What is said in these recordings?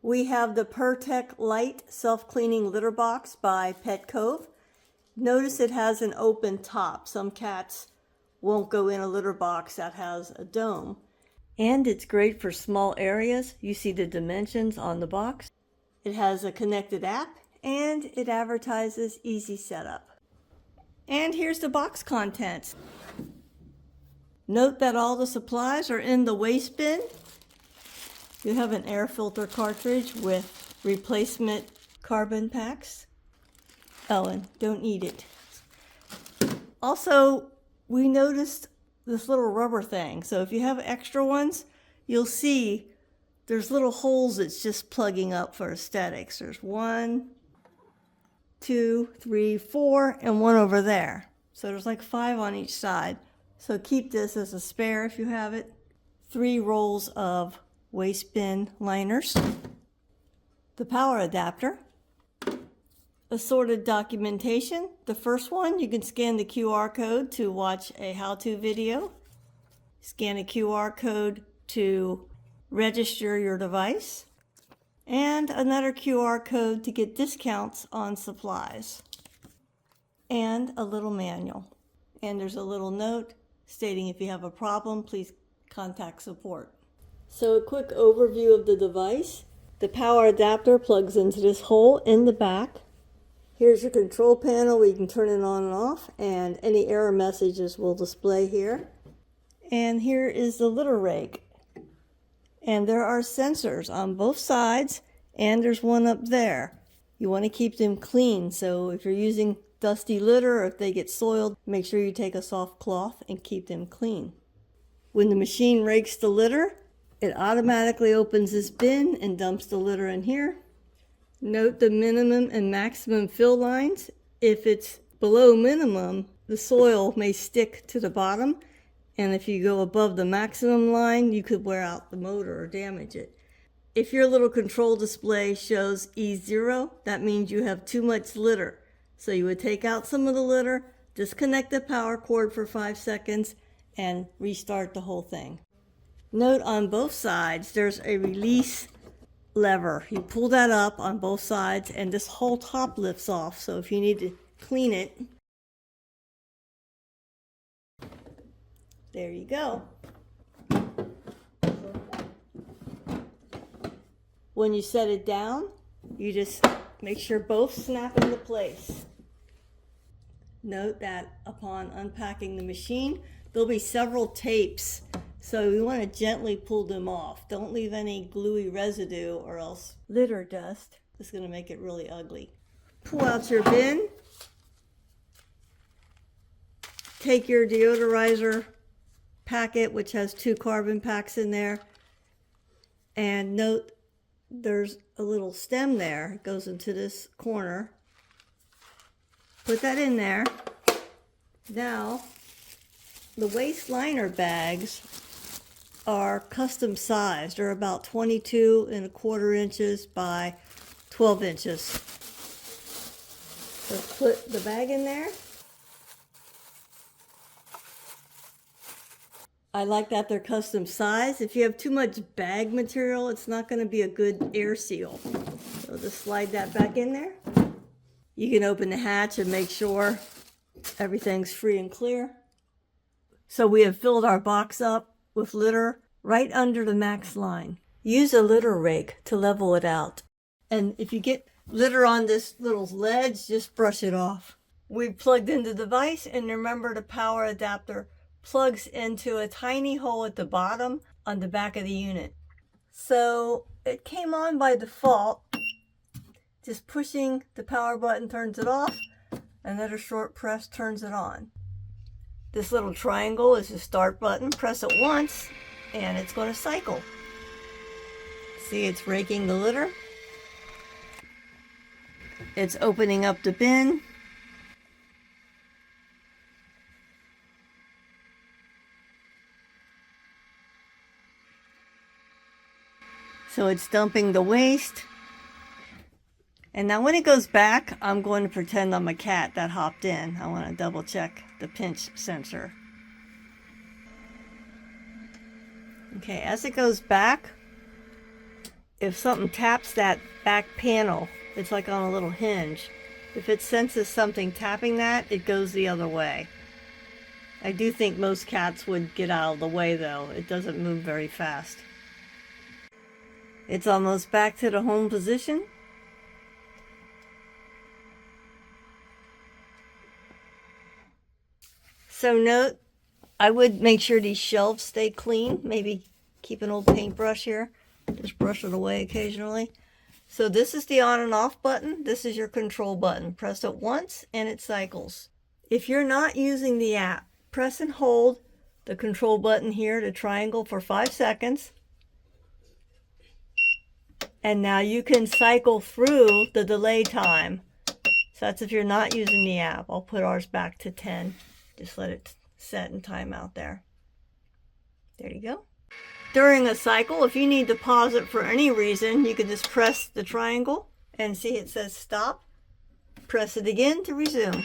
We have the Purrtek Light self-cleaning litter box by Petcove. Notice it has an open top. Some cats won't go in a litter box that has a dome. And it's great for small areas. You see the dimensions on the box. It has a connected app and it advertises easy setup. And here's the box contents. Note that all the supplies are in the waste bin. You have an air filter cartridge with replacement carbon packs. Oh, and don't eat it. Also, we noticed this little rubber thing. So if you have extra ones, you'll see there's little holes it's just plugging up for aesthetics. There's 1, 2, 3, 4, and one over there. So there's like 5 on each side. So keep this as a spare if you have it. 3 rolls of waste bin liners, the power adapter, assorted documentation. The first one, you can scan the QR code to watch a how-to video, scan a QR code to register your device, and another QR code to get discounts on supplies, and a little manual. And there's a little note stating if you have a problem, please contact support. So a quick overview of the device. The power adapter plugs into this hole in the back. Here's your control panel where you can turn it on and off, and any error messages will display here. And here is the litter rake. And there are sensors on both sides, and there's one up there. You want to keep them clean, so if you're using dusty litter or if they get soiled, make sure you take a soft cloth and keep them clean. When the machine rakes the litter, it automatically opens this bin and dumps the litter in here. Note the minimum and maximum fill lines. If it's below minimum, the soil may stick to the bottom, and if you go above the maximum line, you could wear out the motor or damage it. If your little control display shows E0, that means you have too much litter. So you would take out some of the litter, disconnect the power cord for 5 seconds, and restart the whole thing. Note on both sides, there's a release lever. You pull that up on both sides and this whole top lifts off. So if you need to clean it, there you go. When you set it down, you just make sure both snap into place. Note that upon unpacking the machine, there'll be several tapes. So you want to gently pull them off. Don't leave any gluey residue or else litter dust is going to make it really ugly. Pull out your bin. Take your deodorizer packet, which has 2 carbon packs in there. And note there's a little stem there. It goes into this corner. Put that in there. Now, the waste liner bags are custom sized. They're about 22¼ inches by 12 inches. So put the bag in there. I like that they're custom sized. If you have too much bag material, it's not going to be a good air seal. So just slide that back in there. You can open the hatch and make sure everything's free and clear. So we have filled our box up with litter right under the max line. Use a litter rake to level it out. And if you get litter on this little ledge, just brush it off. We've plugged in the device, and remember the power adapter plugs into a tiny hole at the bottom on the back of the unit. So it came on by default. Just pushing the power button turns it off. Another short press turns it on. This little triangle is the start button. Press it once and it's going to cycle. See, it's raking the litter. It's opening up the bin. So it's dumping the waste. And now when it goes back, I'm going to pretend I'm a cat that hopped in. I want to double check the pinch sensor. Okay, as it goes back, if something taps that back panel, it's like on a little hinge. If it senses something tapping that, it goes the other way. I do think most cats would get out of the way though. It doesn't move very fast. It's almost back to the home position. So note, I would make sure these shelves stay clean. Maybe keep an old paintbrush here. Just brush it away occasionally. So this is the on and off button. This is your control button. Press it once and it cycles. If you're not using the app, press and hold the control button here, the triangle, for 5 seconds. And now you can cycle through the delay time. So that's if you're not using the app. I'll put ours back to 10. Just let it set and time out there. There you go. During a cycle, if you need to pause it for any reason, you can just press the triangle and see it says stop. Press it again to resume.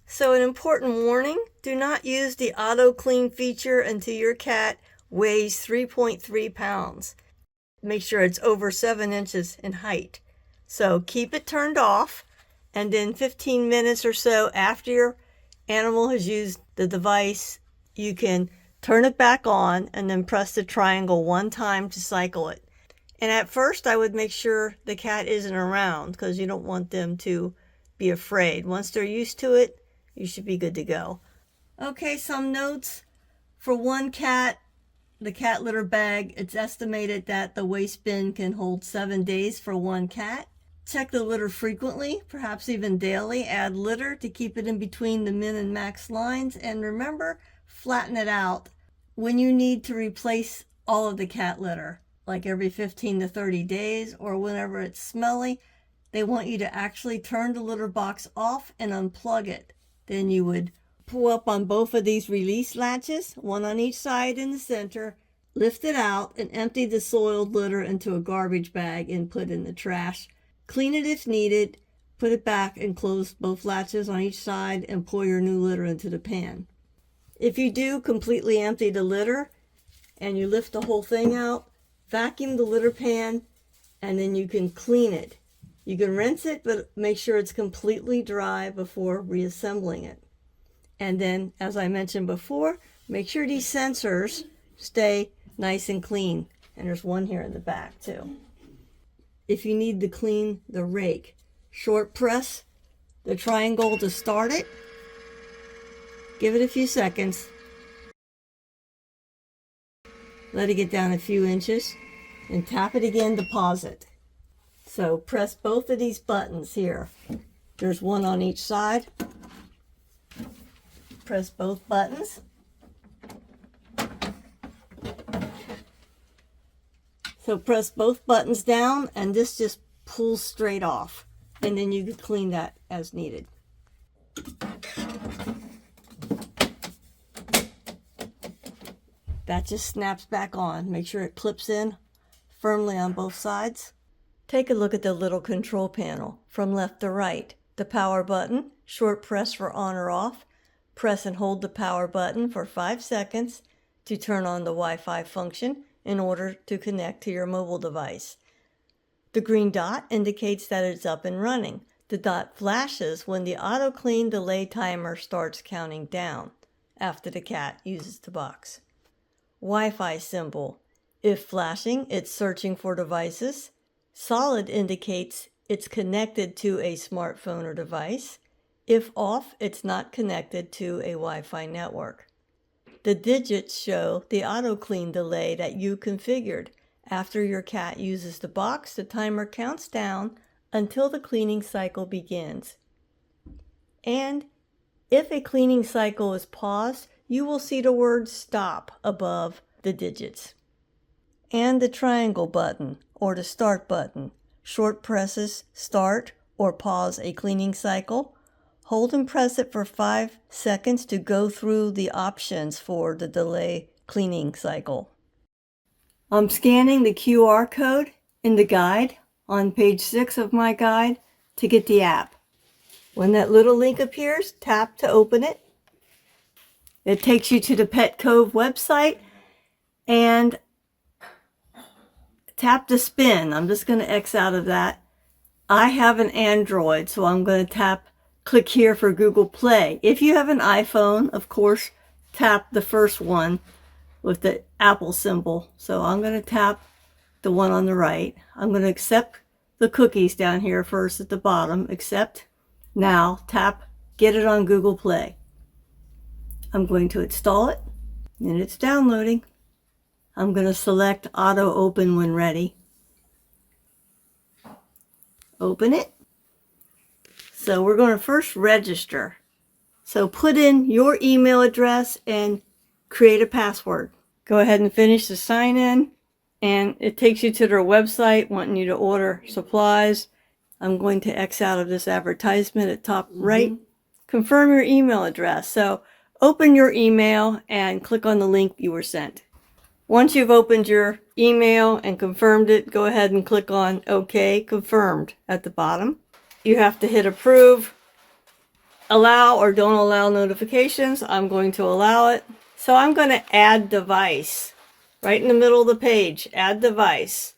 So an important warning, do not use the auto clean feature until your cat weighs 3.3 pounds. Make sure it's over 7 inches in height. So keep it turned off, and then 15 minutes or so after your animal has used the device, you can turn it back on and then press the triangle 1 time to cycle it. And at first I would make sure the cat isn't around because you don't want them to be afraid. Once they're used to it, you should be good to go. Okay, some notes. For one cat, the cat litter bag, it's estimated that the waste bin can hold 7 days for one cat. Check the litter frequently, perhaps even daily. Add litter to keep it in between the min and max lines. And remember, flatten it out when you need to replace all of the cat litter, like every 15 to 30 days or whenever it's smelly. They want you to actually turn the litter box off and unplug it. Then you would pull up on both of these release latches, one on each side in the center, lift it out and empty the soiled litter into a garbage bag and put in the trash. Clean it if needed, put it back and close both latches on each side and pour your new litter into the pan. If you do completely empty the litter and you lift the whole thing out, vacuum the litter pan and then you can clean it. You can rinse it, but make sure it's completely dry before reassembling it. And then, as I mentioned before, make sure these sensors stay nice and clean. And there's one here in the back too. If you need to clean the rake, short press the triangle to start it. Give it a few seconds. Let it get down a few inches and tap it again to pause it. So press both of these buttons here. There's one on each side. Press both buttons. So press both buttons down and this just pulls straight off. And then you can clean that as needed. That just snaps back on. Make sure it clips in firmly on both sides. Take a look at the little control panel from left to right. The power button, short press for on or off. Press and hold the power button for 5 seconds to turn on the Wi-Fi function in order to connect to your mobile device. The green dot indicates that it's up and running. The dot flashes when the auto clean delay timer starts counting down after the cat uses the box. Wi-Fi symbol. If flashing, it's searching for devices. Solid indicates it's connected to a smartphone or device. If off, it's not connected to a Wi-Fi network. The digits show the auto clean delay that you configured. After your cat uses the box, the timer counts down until the cleaning cycle begins. And if a cleaning cycle is paused, you will see the word stop above the digits. And the triangle button or the start button. Short presses start or pause a cleaning cycle. Hold and press it for 5 seconds to go through the options for the delay cleaning cycle. I'm scanning the QR code in the guide on page 6 of my guide to get the app. When that little link appears, tap to open it. It takes you to the Petcove website, and tap to spin. I'm just going to X out of that. I have an Android, so I'm going to click here for Google Play. If you have an iPhone, of course, tap the first one with the Apple symbol. So I'm going to tap the one on the right. I'm going to accept the cookies down here first at the bottom. Accept. Now tap Get it on Google Play. I'm going to install it, and it's downloading. I'm going to select Auto Open when ready. Open it. So we're going to first register. So put in your email address and create a password. Go ahead and finish the sign in, and it takes you to their website wanting you to order supplies. I'm going to X out of this advertisement at top right. Confirm your email address. So open your email and click on the link you were sent. Once you've opened your email and confirmed it, go ahead and click on OK, confirmed at the bottom. You have to hit approve, allow or don't allow notifications. I'm going to allow it. So I'm going to add device right in the middle of the page, add device.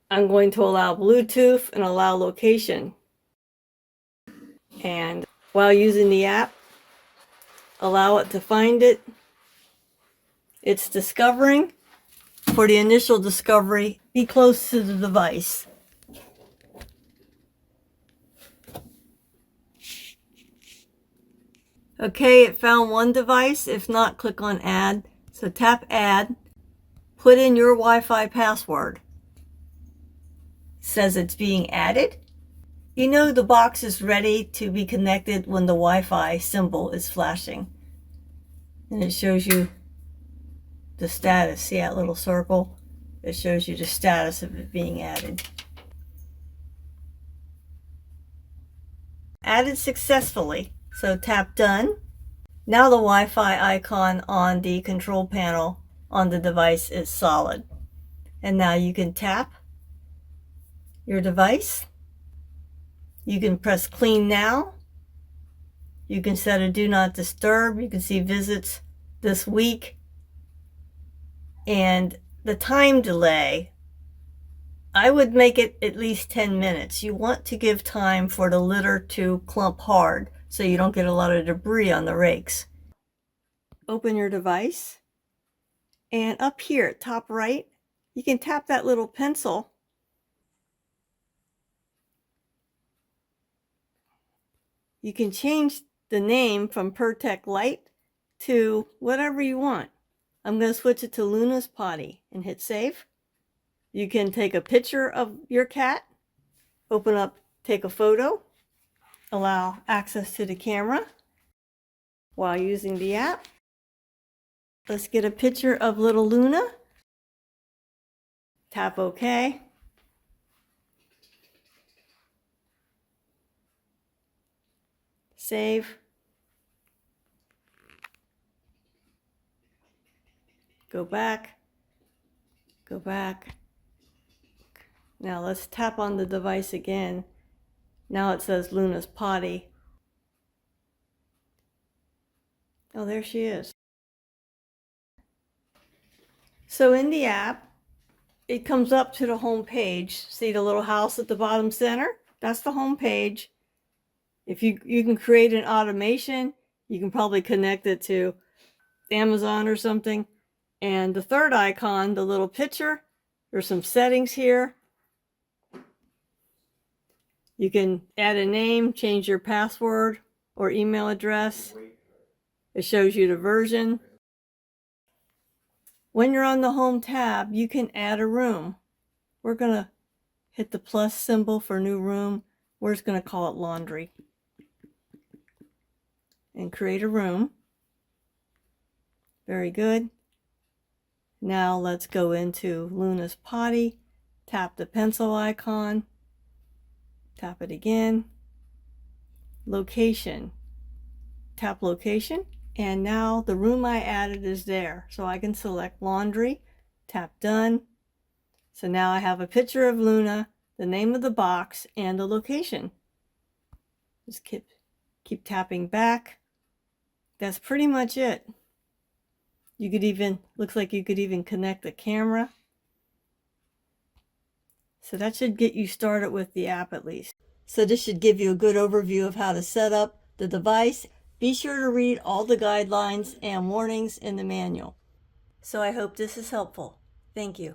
I'm going to allow Bluetooth and allow location. And while using the app, allow it to find it. It's discovering. For the initial discovery, be close to the device. Okay, it found one device. If not, click on Add. So tap Add. Put in your Wi-Fi password. It says it's being added. You know the box is ready to be connected when the Wi-Fi symbol is flashing. And it shows you the status. See that little circle? It shows you the status of it being added. Added successfully. So tap Done. Now the Wi-Fi icon on the control panel on the device is solid. And now you can tap your device. You can press Clean Now. You can set a Do Not Disturb. You can see visits this week. And the time delay, I would make it at least 10 minutes. You want to give time for the litter to clump hard so you don't get a lot of debris on the rakes. Open your device, and up here at top right, you can tap that little pencil. You can change the name from Purrtek Light to whatever you want. I'm going to switch it to Luna's Potty and hit save. You can take a picture of your cat, open up, take a photo, allow access to the camera while using the app. Let's get a picture of little Luna. Tap OK. Save. Go back. Go back. Now let's tap on the device again. Now it says Luna's Potty. Oh, there she is. So in the app, it comes up to the home page. See the little house at the bottom center? That's the home page. If you can create an automation, you can probably connect it to Amazon or something. And the third icon, the little picture, there's some settings here. You can add a name, change your password or email address. It shows you the version. When you're on the home tab, you can add a room. We're going to hit the plus symbol for new room. We're just going to call it laundry. And create a room. Very good. Now let's go into Luna's Potty. Tap the pencil icon. Tap it again. Location. Tap location. And now the room I added is there. So I can select laundry. Tap done. So now I have a picture of Luna, the name of the box, and the location. Just keep tapping back. That's pretty much it. You could even, looks like you could even connect the camera. So that should get you started with the app at least. So this should give you a good overview of how to set up the device. Be sure to read all the guidelines and warnings in the manual. So I hope this is helpful. Thank you.